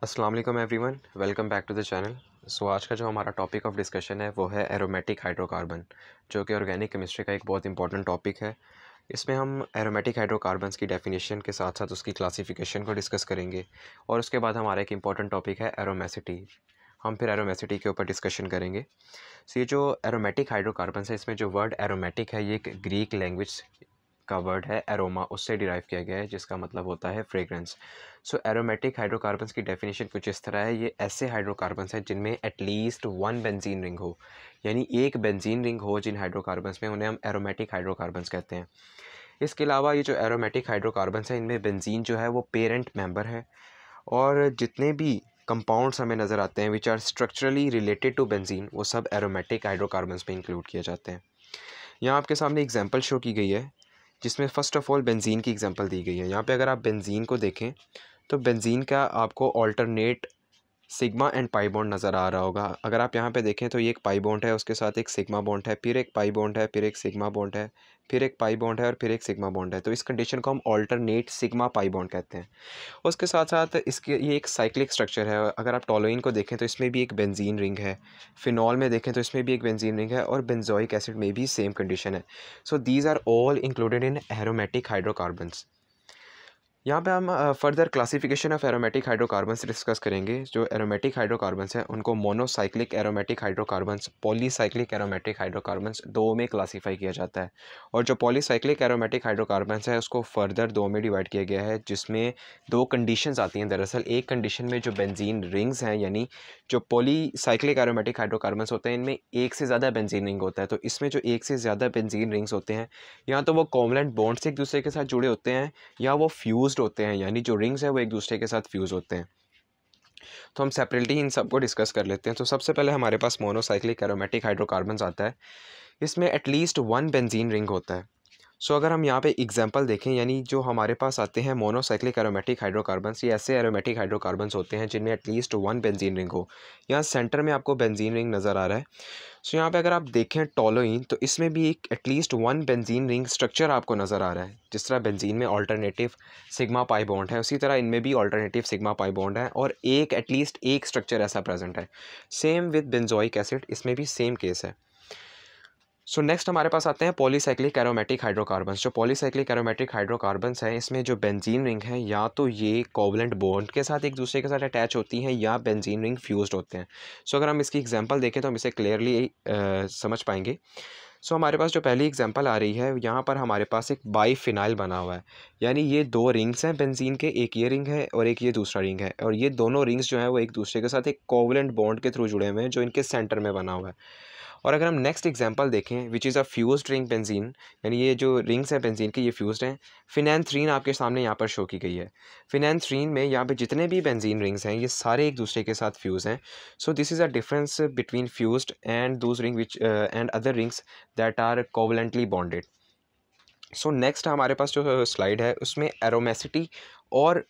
अस्सलाम वालेकुम everyone, welcome back to the channel. आज का जो हमारा टॉपिक ऑफ डिस्कशन है वो है एरोमेटिक हाइड्रोकार्बन, जो कि ऑर्गेनिक केमिस्ट्री का एक बहुत इंपॉर्टेंट टॉपिक है। इसमें हम एरोमेटिक हाइड्रोकार्बन्स की डेफिनेशन के साथ साथ उसकी क्लासिफिकेशन को डिस्कस करेंगे और उसके बाद हमारा एक इंपॉर्टेंट टॉपिक है एरोमेसिटी। हम फिर एरोमेसिटी के ऊपर डिस्कशन करेंगे। ये जो एरोमेटिक हाइड्रोकार्बन्स है, इसमें जो वर्ड एरोमेटिक है ये एक ग्रीक लैंग्वेज का वर्ड है एरोमा, उससे डिराइव किया गया है, जिसका मतलब होता है फ्रेग्रेंस। एरोमेटिक हाइड्रोकार्बन्स की डेफिनेशन कुछ इस तरह है। ये ऐसे हाइड्रोकार्बन्स हैं जिनमें एटलीस्ट वन बेंजीन रिंग हो, यानी एक बेंजीन रिंग हो जिन हाइड्रोकार्बन्स में, उन्हें हम एरोमेटिक हाइड्रोकार्बन्स कहते हैं। इसके अलावा ये जो एरोमेटिक हाइड्रोकार्बन्स हैं, इनमें बेंजीन जो है वो पेरेंट मेंबर है, और जितने भी कंपाउंड्स हमें नज़र आते हैं which are structurally related to benzene, वो सब एरोमेटिक हाइड्रोकार्बन्स में इंक्लूड किए जाते हैं। यहाँ आपके सामने एग्जांपल शो की गई है, जिसमें फ़र्स्ट ऑफ़ ऑल बेंजीन की एग्जांपल दी गई है। यहाँ पे अगर आप बेंजीन को देखें तो बेंजीन का आपको alternate sigma and pi bond नज़र आ रहा होगा। अगर आप यहाँ पे देखें तो ये एक पाई बॉन्ड है, उसके साथ एक सिग्मा बॉन्ड है, फिर एक पाई बॉन्ड है, फिर एक सिग्मा बॉन्ड है, फिर एक पाई बॉन्ड है और फिर एक सिग्मा बॉन्ड है। तो इस कंडीशन को हम ऑल्टरनेट सिग्मा पाई बॉन्ड कहते हैं। उसके साथ साथ इसके ये एक साइक्लिक स्ट्रक्चर है। अगर आप टोलुइन को देखें तो इसमें भी एक बेंजीन रिंग है, फिनॉल में देखें तो इसमें भी एक बेंजीन रिंग है, और बेंजोइक एसिड में भी सेम कंडीशन है। So these are all included in aromatic hydrocarbons. यहाँ पे हम further classification of aromatic hydrocarbons discuss करेंगे। जो एरोमेटिक हाइड्रोकार्बन्स हैं उनको monocyclic aromatic hydrocarbons, polycyclic aromatic hydrocarbons दो में क्लासीफाई किया जाता है। और जो पॉलीसाइक्लिक एरोमेटिक हाइड्रोकार्बन्स है उसको फर्दर दो में डिवाइड किया गया है, जिसमें दो कंडीशंस आती हैं। दरअसल एक कंडीशन में जो बेंजीन रिंग्स हैं, यानी जो पॉलीसाइक्लिक एरोमेटिक हाइड्रोकार्बन्स होते हैं, इनमें एक से ज़्यादा बेंजीन रिंग होता है। तो इसमें जो एक से ज़्यादा बेंजीन रिंग्स होते हैं, या तो वो कोवलेंट बॉन्ड से एक दूसरे के साथ जुड़े होते हैं, या वो फ्यूज्ड होते हैं, यानी जो रिंग्स है वो एक दूसरे के साथ फ्यूज़ होते हैं। तो हम सेपरेटली इन सबको डिस्कस कर लेते हैं। तो सबसे पहले हमारे पास मोनोसाइक्लिक एरोमेटिक हाइड्रोकार्बन्स आता है। इसमें एटलीस्ट वन बेंजीन रिंग होता है। अगर हम यहाँ पे एग्जांपल देखें, यानी जो हमारे पास आते हैं मोनोसाइक्लिक एरोमेटिक हाइड्रोकार्बन्स, ये ऐसे एरोमेटिक हाइड्रोकार्बन्स होते हैं जिनमें एटलीस्ट वन बेंजीन रिंग हो। यहाँ सेंटर में आपको बेंजीन रिंग नज़र आ रहा है। यहाँ पे अगर आप देखें टोलुइन, तो इसमें भी एक at least one benzene ring structure आपको नज़र आ रहा है। जिस तरह बेंजीन में ऑल्टरनेटिव सिग्मा पाई बॉन्ड है, उसी तरह इनमें भी ऑल्टरनेटिव सिग्मा पाई बॉन्ड है, और एक एटलीस्ट एक स्ट्रक्चर ऐसा प्रेजेंट है। सेम विद बेंजोइक एसिड, इसमें भी सेम केस है। नेक्स्ट हमारे पास आते हैं पॉलीसाइक्लिक एरोमेटिक हाइड्रोकार्बन्स। जो पॉलीसाइक्लिक एरोमेटिक हाइड्रोकार्बन्स हैं, इसमें जो बेंजीन रिंग है, या तो ये कोवलेंट बॉन्ड के साथ एक दूसरे के साथ अटैच होती हैं, या बेंजीन रिंग फ्यूज्ड होते हैं। अगर हम इसकी एग्जांपल देखें तो हम इसे क्लियरली समझ पाएंगे। हमारे पास जो पहली एग्जांपल आ रही है, यहाँ पर हमारे पास एक बाईफिनाइल बना हुआ है, यानी ये दो रिंग्स हैं बेंजीन के, एक ये रिंग है और एक ये दूसरा रिंग है, और ये दोनों रिंग्स जो हैं वो एक दूसरे के साथ एक कोवलेंट बॉन्ड के थ्रू जुड़े हुए हैं, जो इनके सेंटर में बना हुआ है। और अगर हम नेक्स्ट एग्जांपल देखें, which is a fused ring benzene, यानी ये जो रिंग्स हैं बेंजीन की ये फ्यूज्ड हैं। फिनैंथ्रीन आपके सामने यहाँ पर शो की गई है। फिनैंथ्रीन में यहाँ पे जितने भी बेंजीन रिंग्स हैं, ये सारे एक दूसरे के साथ फ्यूज़ हैं। This is a difference between fused and those ring which and other rings that are covalently bonded. Next हमारे पास जो स्लाइड है उसमें एरोमेसिटी और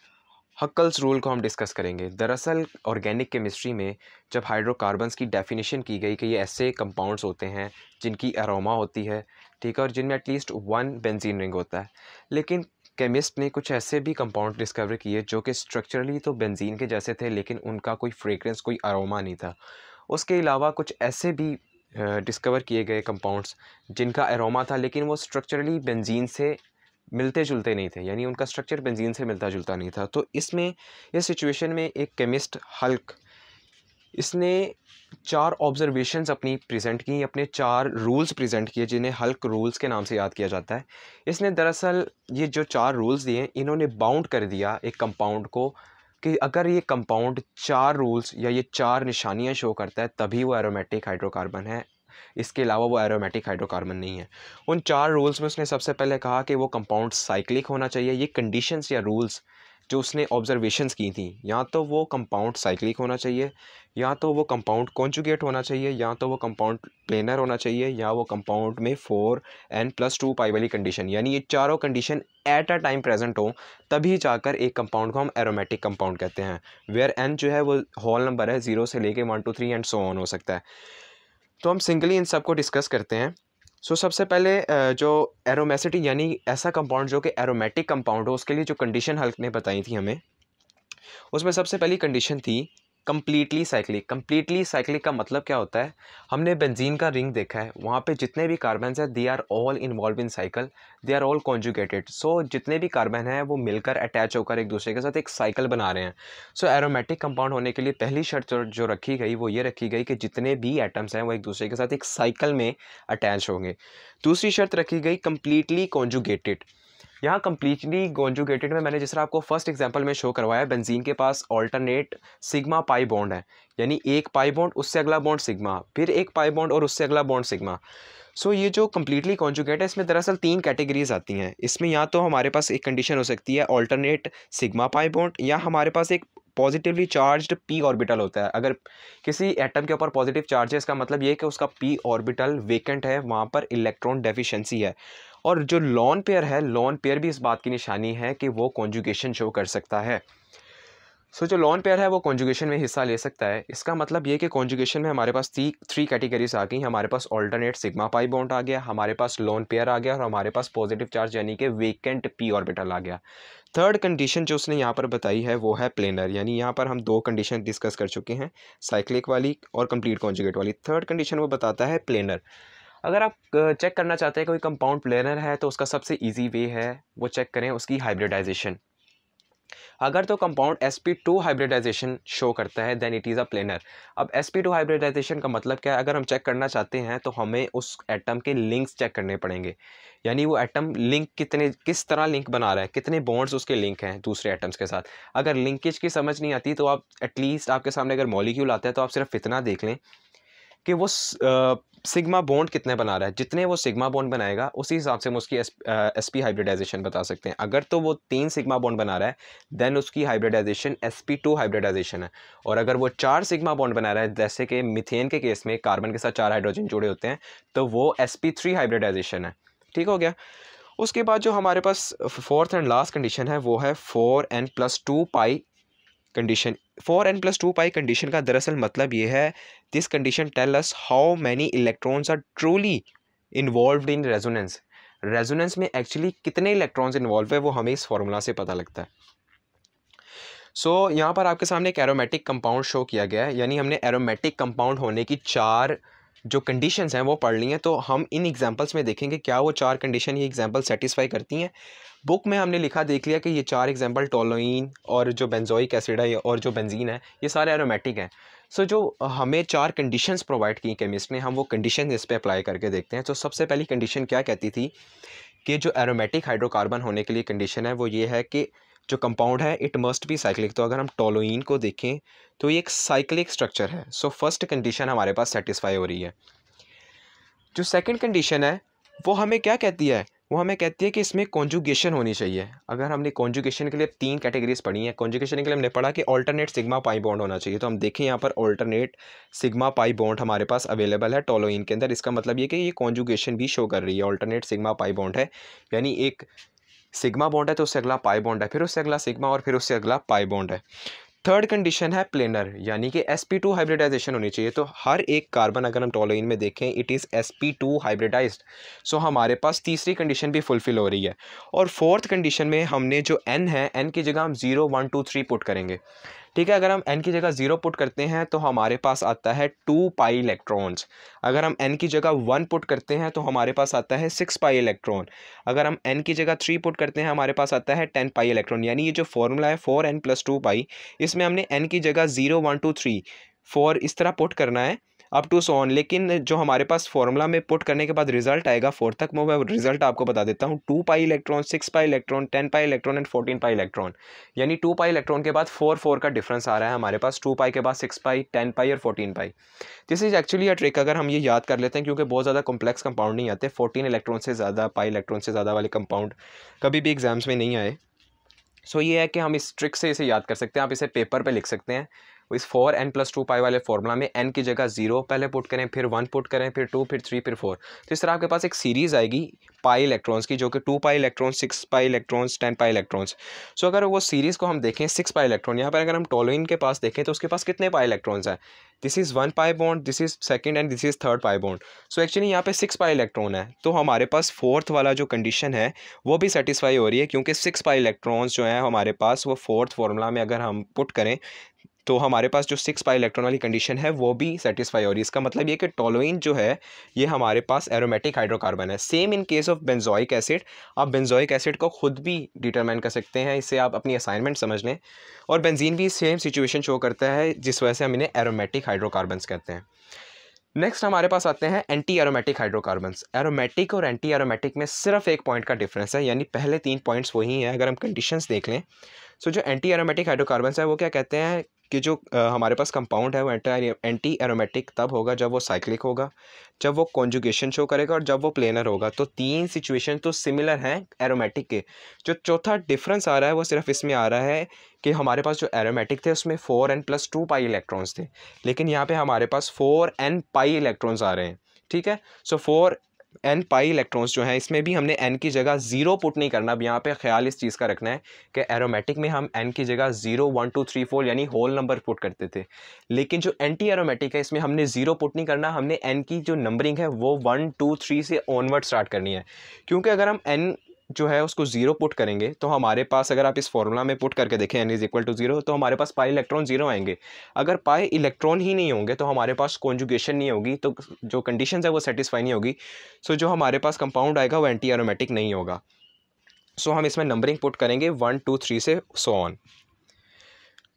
हक्कल्स रूल को हम डिस्कस करेंगे। दरअसल ऑर्गेनिक केमिस्ट्री में जब हाइड्रोकार्बन्स की डेफिनेशन की गई कि ये ऐसे कंपाउंड्स होते हैं जिनकी अरोमा होती है, ठीक है, और जिनमें एटलीस्ट वन बेंजीन रिंग होता है, लेकिन केमिस्ट ने कुछ ऐसे भी कंपाउंड डिस्कवर किए जो कि स्ट्रक्चरली तो बेंजीन के जैसे थे, लेकिन उनका कोई फ्रेग्रेंस, कोई अरोमा नहीं था। उसके अलावा कुछ ऐसे भी डिस्कवर किए गए कंपाउंड्स जिनका अरोमा था, लेकिन वो स्ट्रक्चरली बेंजीन से मिलते जुलते नहीं थे, यानी उनका स्ट्रक्चर बेंजीन से मिलता जुलता नहीं था। तो इसमें इस सिचुएशन में एक केमिस्ट हल्क, इसने चार ऑब्जर्वेशंस अपनी प्रेजेंट की, अपने चार रूल्स प्रेजेंट किए, जिन्हें हल्क रूल्स के नाम से याद किया जाता है। इसने दरअसल ये जो चार रूल्स दिए, इन्होंने बाउंड कर दिया एक कंपाउंड को कि अगर ये कंपाउंड चार रूल्स या ये चार निशानियां शो करता है तभी वो एरोमेटिक हाइड्रोकार्बन है, इसके अलावा वो एरोमेटिक हाइड्रोकार्बन नहीं है। उन चार रूल्स में उसने सबसे पहले कहा कि वो कंपाउंड साइक्लिक होना चाहिए। ये कंडीशंस या रूल्स जो उसने ऑब्जर्वेशंस की थी, या तो वो कंपाउंड साइक्लिक होना चाहिए, या तो वो कंपाउंड कॉन्जुगेट होना चाहिए, या तो वो कंपाउंड प्लेनर होना चाहिए, या वो कंपाउंड में 4n+2 पाई वाली कंडीशन, यानी ये चारों condition at a time present हो, तभी जाकर एक कंपाउंड को हम एरोमेटिक कंपाउंड कहते हैं। वेयर n जो है वो होल नंबर है, 0 से लेके 1 2 3 एंड सो ऑन हो सकता है। तो हम सिंगली इन सब को डिस्कस करते हैं। सबसे पहले जो एरोमेसिटी, यानी ऐसा कंपाउंड जो कि एरोमेटिक कंपाउंड हो, उसके लिए जो कंडीशन हल्क ने बताई थी हमें, उसमें सबसे पहली कंडीशन थी कम्प्लीटली साइक्लिक। कम्प्लीटली साइक्लिक का मतलब क्या होता है, हमने बेंजीन का रिंग देखा है, वहाँ पे जितने भी कार्बन हैं they are all involve in cycle, they are all conjugated. So जितने भी कार्बन हैं वो मिलकर अटैच होकर एक दूसरे के साथ एक साइकिल बना रहे हैं। सो एरोमेटिक कंपाउंड होने के लिए पहली शर्त जो रखी गई वो ये रखी गई कि जितने भी एटम्स हैं वो एक दूसरे के साथ एक साइकिल में अटैच होंगे। दूसरी शर्त रखी गई कम्प्लीटली कॉन्जुगेटेड। यहाँ कम्प्लीटली कॉन्जुगेटेड में मैंने जिस तरह आपको फर्स्ट एग्जांपल में शो करवाया, बेंजीन के पास ऑल्टरनेट सिग्मा पाई बॉन्ड है, यानी एक पाई बॉन्ड उससे अगला बॉन्ड सिग्मा, फिर एक पाई बॉन्ड और उससे अगला बॉन्ड सिग्मा। सो ये जो कम्प्लीटली कॉन्जुगेट है इसमें दरअसल 3 कैटेगरीज आती हैं। इसमें या तो हमारे पास एक कंडीशन हो सकती है ऑल्टरनेट सिग्मा पाई बॉन्ड, या हमारे पास एक पॉजिटिवली चार्ज्ड पी ऑर्बिटल होता है। अगर किसी एटम के ऊपर पॉजिटिव चार्ज है इसका मतलब ये है कि उसका पी ऑर्बिटल वेकेंट है, वहाँ पर इलेक्ट्रॉन डेफिशिएंसी है। और जो लॉन पेयर है, लॉन पेयर भी इस बात की निशानी है कि वो कॉन्जुगेशन शो कर सकता है। सो जो लॉन पेयर है वो कॉन्जुगेशन में हिस्सा ले सकता है। इसका मतलब ये कि कॉन्जुगेशन में हमारे पास 3 कैटेगरीज आ गई। हमारे पास ऑल्टरनेट सिग्मा पाई बॉन्ड आ गया, हमारे पास लॉन पेयर आ गया, और हमारे पास पॉजिटिव चार्ज यानी कि वेकेंट पी ऑर्बिटल आ गया। थर्ड कंडीशन जो उसने यहाँ पर बताई है वो है प्लेनर, यानी यहाँ पर हम 2 कंडीशन डिस्कस कर चुके हैं, साइक्लिक वाली और कंप्लीट कॉन्जुगेट वाली। थर्ड कंडीशन वो बताता है प्लेनर। अगर आप चेक करना चाहते हैं कोई कंपाउंड प्लेनर है तो उसका सबसे ईजी वे है वो चेक करें उसकी हाइब्रिडाइजेशन। अगर तो कंपाउंड sp2 हाइब्रिडाइजेशन शो करता है then it is a planar. अब sp2 हाइब्रिडाइजेशन का मतलब क्या है, अगर हम चेक करना चाहते हैं तो हमें उस एटम के लिंक्स चेक करने पड़ेंगे, यानी वो एटम लिंक किस तरह लिंक बना रहा है, कितने बॉन्ड्स उसके लिंक हैं दूसरे एटम्स के साथ। अगर लिंकेज की समझ नहीं आती तो आप एटलीस्ट आपके सामने अगर मॉलिक्यूल आता है तो आप सिर्फ इतना देख लें कि वो सिग्मा बॉन्ड कितने बना रहा है। जितने वो सिग्मा बॉन्ड बनाएगा उसी हिसाब से हम उसकी sp हाइब्रिडाइजेशन बता सकते हैं। अगर तो वो 3 सिग्मा बॉन्ड बना रहा है देन उसकी हाइब्रिडाइजेशन sp2 हाइब्रिडाइजेशन है। और अगर वो 4 सिग्मा बॉन्ड बना रहा है, जैसे कि मीथेन के केस में कार्बन के साथ 4 हाइड्रोजन जुड़े होते हैं, तो वो sp3 हाइब्रिडाइजेशन है। ठीक हो गया। उसके बाद जो हमारे पास फोर्थ एंड लास्ट कंडीशन है वो है 4n+2 पाई कंडीशन। 4n+2 पाई कंडीशन का दरअसल मतलब ये है, this condition tell us how many electrons are truly involved in resonance. Resonance में एक्चुअली कितने इलेक्ट्रॉन्स इन्वॉल्व है वो हमें इस फॉर्मूला से पता लगता है। यहाँ पर आपके सामने एक एरोमेटिक कंपाउंड शो किया गया है, यानी हमने एरोमेटिक कंपाउंड होने की 4 जो कंडीशंस हैं वो पढ़ ली हैं। तो हम इन एग्जांपल्स में देखेंगे क्या वो 4 कंडीशन ये एग्जांपल सेटिस्फाई करती हैं। बुक में हमने लिखा देख लिया कि ये 4 एग्जांपल टोलुइन और जो बेंजोइक एसिड है और जो बेंजीन है ये सारे एरोमेटिक हैं। जो हमें 4 कंडीशंस प्रोवाइड की केमिस्ट ने, हम वो कंडीशन इस पर अप्लाई करके देखते हैं। तो सबसे पहली कंडीशन क्या कहती थी कि जो एरोमेटिक हाइड्रोकार्बन होने के लिए कंडीशन है वो ये है कि जो कंपाउंड है इट मस्ट बी साइक्लिक। तो अगर हम टोलुइन को देखें तो ये एक साइक्लिक स्ट्रक्चर है। सो फर्स्ट कंडीशन हमारे पास सेटिस्फाई हो रही है। जो सेकंड कंडीशन है वो हमें क्या कहती है, वो हमें कहती है कि इसमें कॉन्जुगेशन होनी चाहिए। अगर हमने कॉन्जुगेशन के लिए 3 कैटेगरीज पढ़ी हैं, कॉन्जुगेशन के लिए हमने पढ़ा कि ऑल्टरनेट सिग्मा पाई बॉन्ड होना चाहिए। तो हम देखें यहाँ पर ऑल्टरनेट सिग्मा पाई बॉन्ड हमारे पास अवेलेबल है टोलुइन के अंदर। इसका मतलब ये कि ये कॉन्जुगेशन भी शो कर रही है, ऑल्टरनेट सिग्मा पाई बॉन्ड है, यानी एक सिग्मा बॉन्ड है तो उससे अगला पाई बॉन्ड है, फिर उससे अगला सिग्मा और फिर उससे अगला पाई बॉन्ड है। थर्ड कंडीशन है प्लेनर, यानी कि sp2 हाइब्रिडाइजेशन होनी चाहिए। तो हर एक कार्बन अगर हम टोलुइन में देखें इट इज़ sp2 हाइब्रिडाइज्ड। सो हमारे पास तीसरी कंडीशन भी फुलफिल हो रही है। और फोर्थ कंडीशन में हमने जो n है, n की जगह हम 0 1 2 3 पुट करेंगे। ठीक है, अगर हम n की जगह 0 पुट करते हैं तो हमारे पास आता है 2 पाई इलेक्ट्रॉन्स। अगर हम n की जगह 1 पुट करते हैं तो हमारे पास आता है 6 पाई इलेक्ट्रॉन। अगर हम n की जगह 3 पुट करते हैं हमारे पास आता है 10 पाई इलेक्ट्रॉन। यानी ये जो फॉर्मूला है 4n+2 पाई, इसमें हमने n की जगह 0 1 2 3 4 इस तरह पुट करना है अप टू सो ऑन। लेकिन जो हमारे पास फॉर्मूला में पुट करने के बाद रिजल्ट आएगा 4 तक, मैं रिजल्ट आपको बता देता हूँ। 2 pi electron, 6 pi electron, 10 pi electron and 14 pi electron. यानी 2 पाई इलेक्ट्रॉन के बाद 4 का डिफरेंस आ रहा है हमारे पास। 2 पाई के बाद 6 पाई, 10 पाई और 14 pi. This is actually a trick, अगर हम ये याद कर लेते हैं, क्योंकि बहुत ज़्यादा कॉम्प्लेक्स कंपाउंड नहीं आते। 14 इलेक्ट्रॉन से ज़्यादा, पाई इलेक्ट्रॉन से ज़्यादा वाले कंपाउंड कभी भी एग्जाम्स में नहीं आए। ये है कि हम इस ट्रिक से इसे याद कर सकते हैं। आप इसे पेपर पे लिख सकते हैं, इस 4n+2 वाले फॉर्मूला में n की जगह 0 पहले पुट करें, फिर 1 पुट करें, फिर 2, फिर 3, फिर 4, तो इस तरह आपके पास एक सीरीज़ आएगी पाई इलेक्ट्रॉन्स की, जो कि 2 pi electrons, 6 pi electrons, 10 pi electrons. So अगर वो सीरीज़ को हम देखें 6 पाई इलेक्ट्रॉन, यहाँ पर अगर हम टोलुइन के पास देखें तो उसके पास कितने पाई इलेक्ट्रॉन्स हैं? This is 1 pi bond, this is second and this is third pi bond. So actually यहाँ पे 6 पाई इलेक्ट्रॉन है, तो हमारे पास फोर्थ वाला जो कंडीशन है वो भी सेटिस्फाई हो रही है, क्योंकि 6 पाई इलेक्ट्रॉन्स जो हैं हमारे पास, वो फोर्थ फार्मूला में अगर हम पुट करें तो हमारे पास जो 6 पाई इलेक्ट्रॉन वाली कंडीशन है वो भी सेटिस्फाई हो रही है। इसका मतलब ये कि टोलुइन जो है ये हमारे पास एरोमेटिक हाइड्रोकार्बन है। Same in case of benzoic acid, आप बेंजोइक एसिड को खुद भी डिटरमाइन कर सकते हैं, इससे आप अपनी असाइनमेंट समझ लें। और बेंजीन भी सेम सिचुएशन शो करता है, जिस वजह से हम इन्हें एरोमेटिक हाइड्रोकार्बन्स कहते हैं। नेक्स्ट हमारे पास आते हैं एंटी एरोमेटिक हाइड्रोकार्बन्स। एरोमेटिक और एंटी एरोमेटिक में सिर्फ एक पॉइंट का डिफरेंस है, यानी पहले 3 पॉइंट्स वही हैं अगर हम कंडीशंस देख लें। सो जो एंटी एरोमेटिक हाइड्रोकार्बन्स है वो क्या कहते हैं कि जो हमारे पास कंपाउंड है वो एंटी एरोमेटिक तब होगा जब वो साइक्लिक होगा, जब वो कॉन्जुगेशन शो करेगा और जब वो प्लेनर होगा। तो 3 सिचुएशन तो सिमिलर हैं एरोमेटिक के। जो चौथा डिफरेंस आ रहा है वो सिर्फ इसमें आ रहा है कि हमारे पास जो एरोमेटिक थे उसमें 4n+2 पाई इलेक्ट्रॉन्स थे, लेकिन यहाँ पे हमारे पास 4n पाई इलेक्ट्रॉन्स आ रहे हैं। ठीक है, सो 4n पाई इलेक्ट्रॉन्स जो हैं इसमें भी हमने n की जगह 0 पुट नहीं करना। अब यहाँ पे ख्याल इस चीज़ का रखना है कि एरोमेटिक में हम n की जगह 0, 1, 2, 3, 4 यानी होल नंबर पुट करते थे, लेकिन जो एंटी एरोमेटिक है इसमें हमने 0 पुट नहीं करना, हमने n की जो नंबरिंग है वो 1, 2, 3 से ऑनवर्ड स्टार्ट करनी है। क्योंकि अगर हम n जो है उसको 0 पुट करेंगे तो हमारे पास, अगर आप इस फॉर्मूला में पुट करके देखें n=0, तो हमारे पास पाई इलेक्ट्रॉन 0 आएंगे। अगर पाई इलेक्ट्रॉन ही नहीं होंगे तो हमारे पास कॉन्जुगेशन नहीं होगी, तो जो कंडीशंस है वो सेटिस्फाई नहीं होगी। सो जो हमारे पास कंपाउंड आएगा वो एंटी एरोमेटिक नहीं होगा। सो हम इसमें नंबरिंग पुट करेंगे 1, 2, 3 से सो ऑन।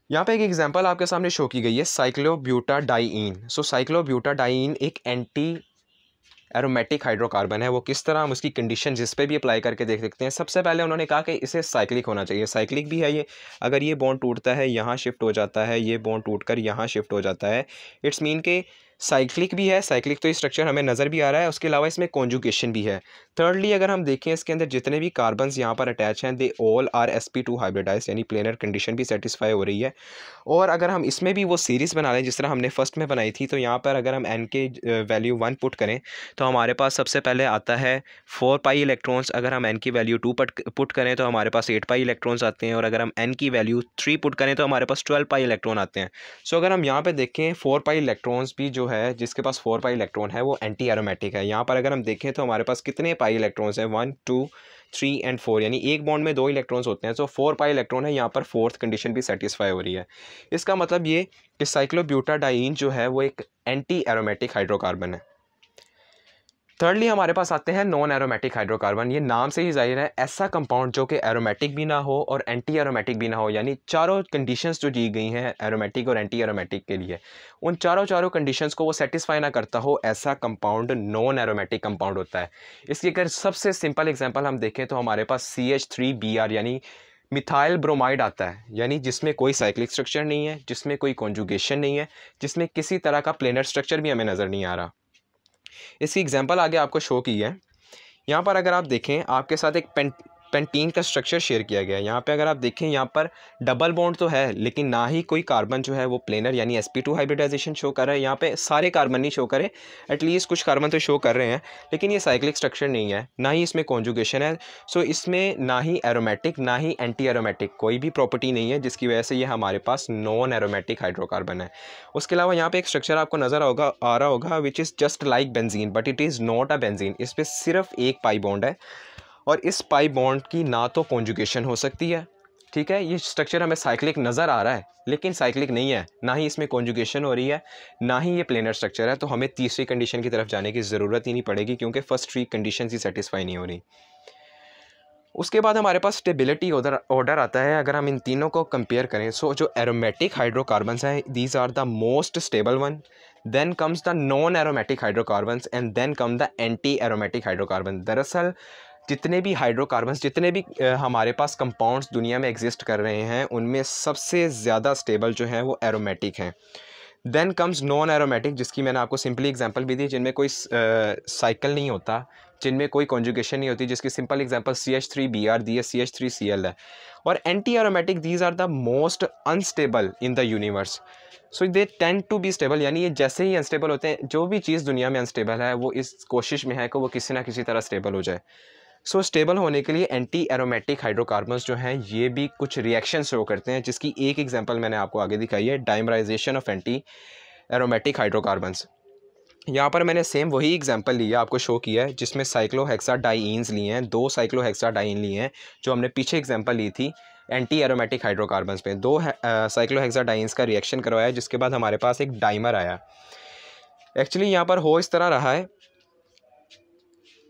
यहाँ पे एक एग्जांपल आपके सामने शो की गई है साइक्लोब्यूटाडाइईन। सो साइक्लोब्यूटाडाइईन एक एंटी एरोमेटिक हाइड्रोकार्बन है। वो किस तरह हम उसकी कंडीशन जिस पे भी अप्लाई करके देख सकते हैं। सबसे पहले उन्होंने कहा कि इसे साइक्लिक होना चाहिए। साइक्लिक भी है ये, अगर ये बॉन्ड टूटता है यहाँ शिफ्ट हो जाता है, ये बॉन्ड टूटकर यहाँ शिफ्ट हो जाता है। इट्स मीन के साइक्लिक भी है, साइक्लिक तो स्ट्रक्चर हमें नज़र भी आ रहा है, उसके अलावा इसमें कॉन्जुगेशन भी है। थर्डली अगर हम देखें इसके अंदर जितने भी कार्बन्स यहाँ पर अटैच हैं they all are sp2 hybridise, यानी प्लेनर कंडीशन भी सेटिस्फाई हो रही है। और अगर हम इसमें भी वो सीरीज़ बना लें जिस तरह हमने फर्स्ट में बनाई थी, तो यहाँ पर अगर हम n के वैल्यू 1 पुट करें तो हमारे पास सबसे पहले आता है 4 पाई इलेक्ट्रॉन्स। अगर हम n की वैल्यू 2 पुट करें तो हमारे पास 8 पाई इलेक्ट्रॉन्स आते हैं, और अगर हम n की वैल्यू 3 पुट करें तो हमारे पास 12 पाई इलेक्ट्रॉन आते हैं। सो अगर हम यहाँ पे देखें 4 पाई इलेक्ट्रॉन्स भी जो है, जिसके पास 4 पाई इलेक्ट्रॉन है वो एंटी एरोमेटिक है। यहाँ पर अगर हम देखें तो हमारे पास कितने पाई इलेक्ट्रॉन्स हैं, 1, 2, 3 एंड 4, यानी एक बॉन्ड में 2 इलेक्ट्रॉन्स होते हैं। सो 4 पाई इलेक्ट्रॉन है, यहाँ पर फोर्थ कंडीशन भी सेटिस्फाई हो रही है। इसका मतलब ये कि साइक्लोब्यूटाडाइईन जो है वो एक एंटी एरोमेटिक हाइड्रोकार्बन है। थर्डली हमारे पास आते हैं नॉन एरोमेटिक हाइड्रोकार्बन। ये नाम से ही जाहिर है ऐसा कंपाउंड जो कि एरोमेटिक भी ना हो और एंटी एरोमेटिक भी ना हो, यानी चारों कंडीशंस जो दी गई हैं एरोमेटिक और एंटी एरोमेटिक के लिए, उन चारों कंडीशंस को वो सेटिस्फाई ना करता हो, ऐसा कंपाउंड नॉन एरोमेटिक कंपाउंड होता है। इसकी अगर सबसे सिंपल एग्जाम्पल हम देखें तो हमारे पास CH3Br यानी मिथाइल ब्रोमाइड आता है, यानी जिसमें कोई साइक्लिक स्ट्रक्चर नहीं है, जिसमें कोई कॉन्जुगेशन नहीं है, जिसमें किसी तरह का प्लेनर स्ट्रक्चर भी हमें नज़र नहीं आ रहा। इसकी एग्जांपल आगे आपको शो की है। यहाँ पर अगर आप देखें आपके साथ एक पेंटीन का स्ट्रक्चर शेयर किया गया है। यहाँ पे अगर आप देखें यहाँ पर डबल बॉन्ड तो है, लेकिन ना ही कोई कार्बन जो है वो प्लेनर यानी sp2 हाइब्रिडाइजेशन शो कर रहा है। यहाँ पे सारे कार्बन नहीं शो करे, एटलीस्ट कुछ कार्बन तो शो कर रहे हैं, लेकिन ये साइक्लिक स्ट्रक्चर नहीं है, ना ही इसमें कॉन्जुगेशन है। सो इसमें ना ही एरोमेटिक ना ही एंटी एरोमेटिक कोई भी प्रॉपर्टी नहीं है, जिसकी वजह से ये हमारे पास नॉन एरोमेटिक हाइड्रोकार्बन है। उसके अलावा यहाँ पे एक स्ट्रक्चर आपको नज़र आ रहा होगा which is just like benzene but it is not a benzene. इस पर सिर्फ एक पाई बॉन्ड है, और इस पाई बॉन्ड की ना तो कॉन्जुगेशन हो सकती है, ठीक है। ये स्ट्रक्चर हमें साइक्लिक नज़र आ रहा है लेकिन साइक्लिक नहीं है, ना ही इसमें कॉन्जुगेशन हो रही है, ना ही ये प्लेनर स्ट्रक्चर है। तो हमें तीसरी कंडीशन की तरफ जाने की ज़रूरत ही नहीं पड़ेगी, क्योंकि फर्स्ट 3 कंडीशन ही सेटिस्फाई नहीं हो रही। उसके बाद हमारे पास स्टेबिलिटी ऑर्डर आता है। अगर हम इन तीनों को कंपेयर करें, सो जो एरोमेटिक हाइड्रोकार्बन्स हैं these are the most stable one, then comes the non aromatic hydrocarbons and then come the anti aromatic hydrocarbon. दरअसल जितने भी हाइड्रोकार्बन्स, जितने भी हमारे पास कंपाउंड्स दुनिया में एग्जिस्ट कर रहे हैं, उनमें सबसे ज़्यादा स्टेबल जो हैं वो एरोमेटिक हैं। देन कम्स नॉन एरोमेटिक, जिसकी मैंने आपको सिंपली एग्जांपल भी दी, जिनमें कोई साइकिल नहीं होता, जिनमें कोई कॉन्जुगेशन नहीं होती, जिसकी सिंपल एग्जांपल CH3Br दी है, CH3Cl है। और anti aromatic these are the most unstable in the universe, so they tend to be stable, यानी ये जैसे ही अनस्टेबल होते हैं, जो भी चीज़ दुनिया में अनस्टेबल है वो इस कोशिश में है कि वो किसी ना किसी तरह स्टेबल हो जाए। सो स्टेबल होने के लिए एंटी एरोमेटिक हाइड्रोकार्बन्स जो हैं ये भी कुछ रिएक्शन शो करते हैं, जिसकी एक एग्जांपल मैंने आपको आगे दिखाई है, dimerisation of anti aromatic hydrocarbons. यहाँ पर मैंने सेम वही एग्जांपल लिया, आपको शो किया है, जिसमें साइक्लोहेक्साडाइंस लिए हैं, 2 साइक्लोहेक्साडाइन लिए हैं, जो हमने पीछे एग्जांपल ली थी एंटी एरोमेटिक हाइड्रोकार्बन्स में। 2 साइक्लोहेक्साडाइंस का रिएक्शन करवाया, जिसके बाद हमारे पास एक डाइमर आया। एक्चुअली यहाँ पर हो इस तरह रहा है,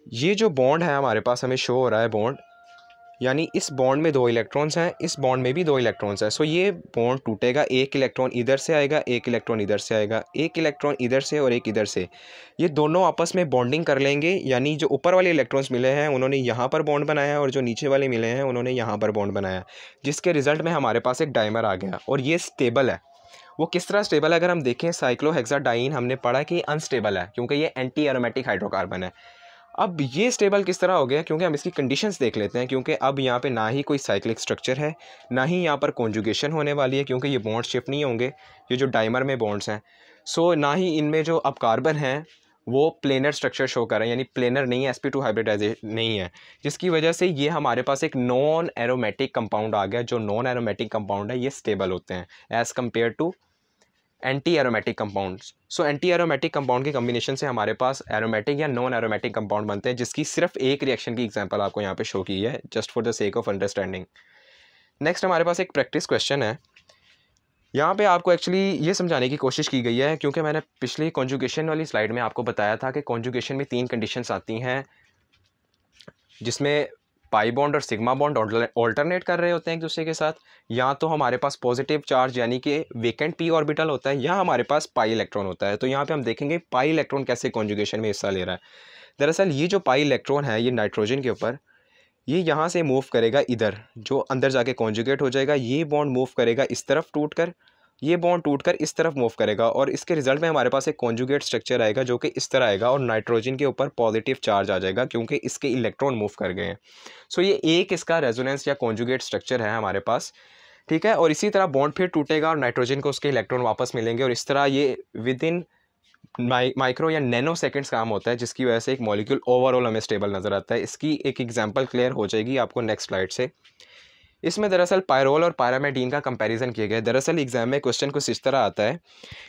ये जो बॉन्ड है हमारे पास हमें शो हो रहा है बॉन्ड, यानी इस बॉन्ड में 2 इलेक्ट्रॉन्स हैं, इस बॉन्ड में भी 2 इलेक्ट्रॉन्स हैं। सो ये बॉन्ड टूटेगा, एक इलेक्ट्रॉन इधर से आएगा, एक इलेक्ट्रॉन इधर से आएगा, एक इलेक्ट्रॉन इधर से और एक इधर से, ये दोनों आपस में बॉन्डिंग कर लेंगे, यानी जो ऊपर वाले इलेक्ट्रॉन्स मिले हैं उन्होंने यहाँ पर बॉन्ड बनाया और जो नीचे वाले मिले हैं उन्होंने यहाँ पर बॉन्ड बनाया, जिसके रिजल्ट में हमारे पास एक डाइमर आ गया। और ये स्टेबल है। वो किस तरह स्टेबल है, अगर हम देखें साइक्लोहेक्साडाइन हमने पढ़ा कि अनस्टेबल है क्योंकि ये एंटी एरोमेटिक हाइड्रोकार्बन है। अब ये स्टेबल किस तरह हो गया, क्योंकि हम इसकी कंडीशंस देख लेते हैं, क्योंकि अब यहाँ पे ना ही कोई साइक्लिक स्ट्रक्चर है, ना ही यहाँ पर कॉन्जुगेशन होने वाली है, क्योंकि ये बॉन्ड शिफ्ट नहीं होंगे, ये जो डाइमर में बॉन्ड्स हैं। सो ना ही इनमें जो अब कार्बन हैं वो प्लेनर स्ट्रक्चर शो कर रहे हैं, यानी प्लेनर नहीं है, sp2 हाइब्रिडाइजेशन नहीं है, जिसकी वजह से ये हमारे पास एक नॉन एरोमेटिक कंपाउंड आ गया। जो नॉन एरोमेटिक कंपाउंड है ये स्टेबल होते हैं as compare to anti aromatic compounds. So anti aromatic compound के कम्बिनेशन से हमारे पास एरोमेटिक या नॉन एरोमेटिक कंपाउंड बनते हैं, जिसकी सिर्फ एक रिएक्शन की एग्जांपल आपको यहाँ पे शो की है, just for the sake of understanding. Next हमारे पास एक प्रैक्टिस क्वेश्चन है। यहाँ पे आपको एक्चुअली ये समझाने की कोशिश की गई है, क्योंकि मैंने पिछली कॉन्जुगेशन वाली स्लाइड में आपको बताया था कि कॉन्जुगेशन में 3 कंडीशंस आती हैं, जिसमें पाई बॉन्ड और सिग्मा बॉन्ड ऑल्टरनेट कर रहे होते हैं एक दूसरे के साथ, या तो हमारे पास पॉजिटिव चार्ज यानी कि वेकेंट पी ऑर्बिटल होता है, या हमारे पास पाई इलेक्ट्रॉन होता है। तो यहाँ पे हम देखेंगे पाई इलेक्ट्रॉन कैसे कॉन्जुगेशन में हिस्सा ले रहा है। दरअसल ये जो पाई इलेक्ट्रॉन है ये नाइट्रोजन के ऊपर, ये यहाँ से मूव करेगा इधर, जो अंदर जाके कॉन्जुगेट हो जाएगा, ये बॉन्ड मूव करेगा इस तरफ टूटकर, ये बॉन्ड टूटकर इस तरफ मूव करेगा, और इसके रिजल्ट में हमारे पास एक कॉन्जुगेट स्ट्रक्चर आएगा जो कि इस तरह आएगा, और नाइट्रोजन के ऊपर पॉजिटिव चार्ज आ जाएगा क्योंकि इसके इलेक्ट्रॉन मूव कर गए हैं। सो ये एक इसका रेजोनेंस या कॉन्जुगेट स्ट्रक्चर है हमारे पास, ठीक है। और इसी तरह बॉन्ड फिर टूटेगा और नाइट्रोजन को उसके इलेक्ट्रॉन वापस मिलेंगे, और इस तरह ये विद इन माइक्रो या नैनो सेकेंड्स काम होता है, जिसकी वजह से एक मॉलिक्यूल ओवरऑल हमें स्टेबल नज़र आता है। इसकी एक एग्जांपल क्लियर हो जाएगी आपको नेक्स्ट स्लाइड से। इसमें दरअसल पायरोल और पायरामेडीन का कंपैरिजन किया गया है। दरअसल एग्जाम में क्वेश्चन कुछ इस तरह आता है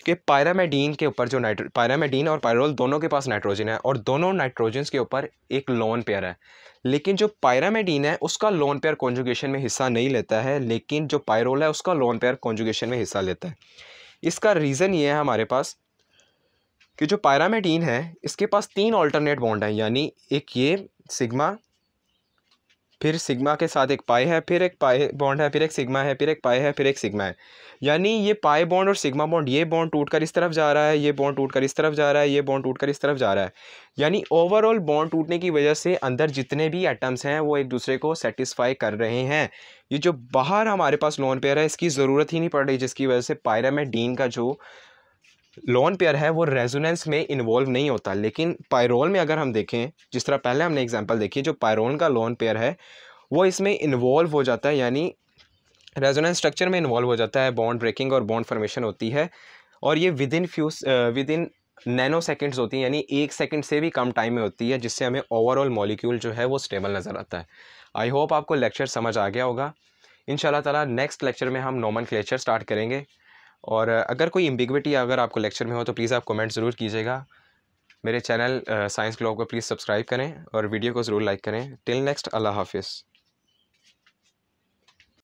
कि पायरामेडीन के ऊपर जो पायरामेडीन और पायरोल दोनों के पास नाइट्रोजन है, और दोनों नाइट्रोजन्स के ऊपर एक लोन पेयर है, लेकिन जो पायरामेडीन है उसका लोन पेयर कॉन्जुगेशन में हिस्सा नहीं लेता है, लेकिन जो पायरोल है उसका लोन पेयर कॉन्जुगेशन में हिस्सा लेता है। इसका रीज़न ये है हमारे पास कि जो पायरामेडीन है इसके पास 3 ऑल्टरनेट बॉन्ड हैं, यानी एक ये सिग्मा, फिर सिग्मा के साथ एक पाई है, फिर एक पाई बॉन्ड है, फिर एक सिग्मा है, फिर एक पाई है, फिर एक सिग्मा है। यानी ये पाई बॉन्ड और सिग्मा बॉन्ड, ये बॉन्ड टूटकर इस तरफ जा रहा है, ये बॉन्ड टूटकर इस तरफ जा रहा है, ये बॉन्ड टूटकर इस तरफ जा रहा है। यानी ओवरऑल बॉन्ड टूटने की वजह से अंदर जितने भी एटम्स हैं वो एक दूसरे को सेटिस्फाई कर रहे हैं। ये जो बाहर हमारे पास लोन पेयर है इसकी ज़रूरत ही नहीं पड़ रही, जिसकी वजह से पायरामेडीन का जो लोन पेयर है वो रेजोनेंस में इन्वॉल्व नहीं होता। लेकिन पायरोल में अगर हम देखें, जिस तरह पहले हमने एग्जांपल देखी, जो पायरोल का लोन पेयर है वो इसमें इन्वॉल्व हो जाता है, यानी रेजोनेंस स्ट्रक्चर में इन्वॉल्व हो जाता है, बॉन्ड ब्रेकिंग और बॉन्ड फॉर्मेशन होती है, और ये विद इन नैनो सेकेंड्स होती है, यानी 1 सेकंड से भी कम टाइम में होती है, जिससे हमें ओवरऑल मॉलिक्यूल जो है वो स्टेबल नज़र आता है। आई होप आपको लेक्चर समझ आ गया होगा। इंशाल्लाह ताला नेक्स्ट लेक्चर में हम नोमेनक्लेचर स्टार्ट करेंगे, और अगर कोई एम्बिग्विटी अगर आपको लेक्चर में हो तो प्लीज़ आप कमेंट ज़रूर कीजिएगा। मेरे चैनल साइंस ग्लोब को प्लीज़ सब्सक्राइब करें और वीडियो को ज़रूर लाइक करें। टिल नेक्स्ट, अल्लाह हाफिज़।